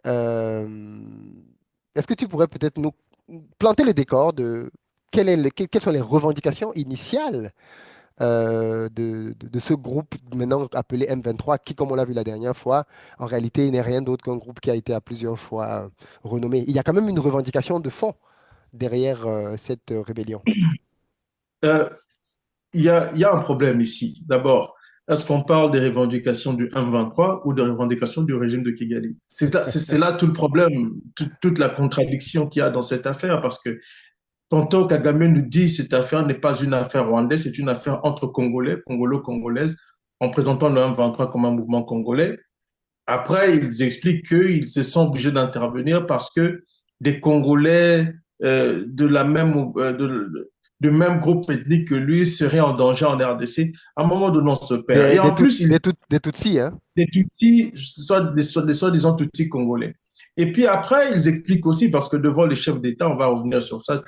Euh, Est-ce que tu pourrais peut-être nous planter le décor de quelles sont les revendications initiales de ce groupe maintenant appelé M23, qui, comme on l'a vu la dernière fois, en réalité n'est rien d'autre qu'un groupe qui a été à plusieurs fois renommé. Il y a quand même une revendication de fond derrière cette rébellion. Euh, il y a un problème ici. D'abord, est-ce qu'on parle des revendications du M23 ou des revendications du régime de Kigali? C'est là tout le problème, toute la contradiction qu'il y a dans cette affaire, parce que tantôt Kagame nous dit que cette affaire n'est pas une affaire rwandaise, c'est une affaire entre Congolais, Congolo-Congolaises, en présentant le M23 comme un mouvement congolais. Après, ils expliquent qu'ils se sont obligés d'intervenir parce que des Congolais de la même, du même groupe ethnique que lui seraient en danger en RDC. À un moment donné, on se perd. Et en plus, il Des Tutsis, hein? des Tutsis, soit des soi-disant Tutsis congolais. Et puis après, ils expliquent aussi, parce que devant les chefs d'État, on va revenir sur ça,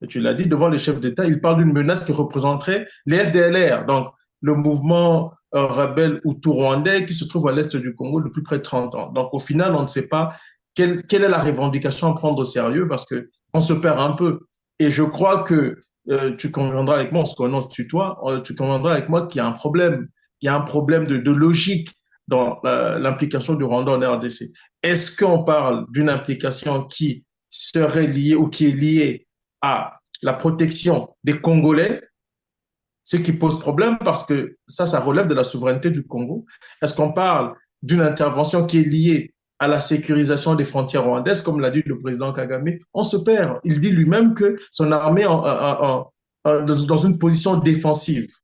tu l'as dit, devant les chefs d'État, ils parlent d'une menace qui représenterait les FDLR, donc le mouvement rebelle hutu-rwandais qui se trouve à l'est du Congo depuis près de 30 ans. Donc au final, on ne sait pas quelle est la revendication à prendre au sérieux parce qu'on se perd un peu. Et je crois que tu conviendras avec moi, on se connaît, on se tutoie, tu conviendras avec moi qu'il y a un problème. Il y a un problème de logique dans l'implication du Rwanda en RDC. Est-ce qu'on parle d'une implication qui serait liée ou qui est liée à la protection des Congolais, ce qui pose problème parce que ça relève de la souveraineté du Congo? Est-ce qu'on parle d'une intervention qui est liée à la sécurisation des frontières rwandaises, comme l'a dit le président Kagame? On se perd. Il dit lui-même que son armée est dans une position défensive.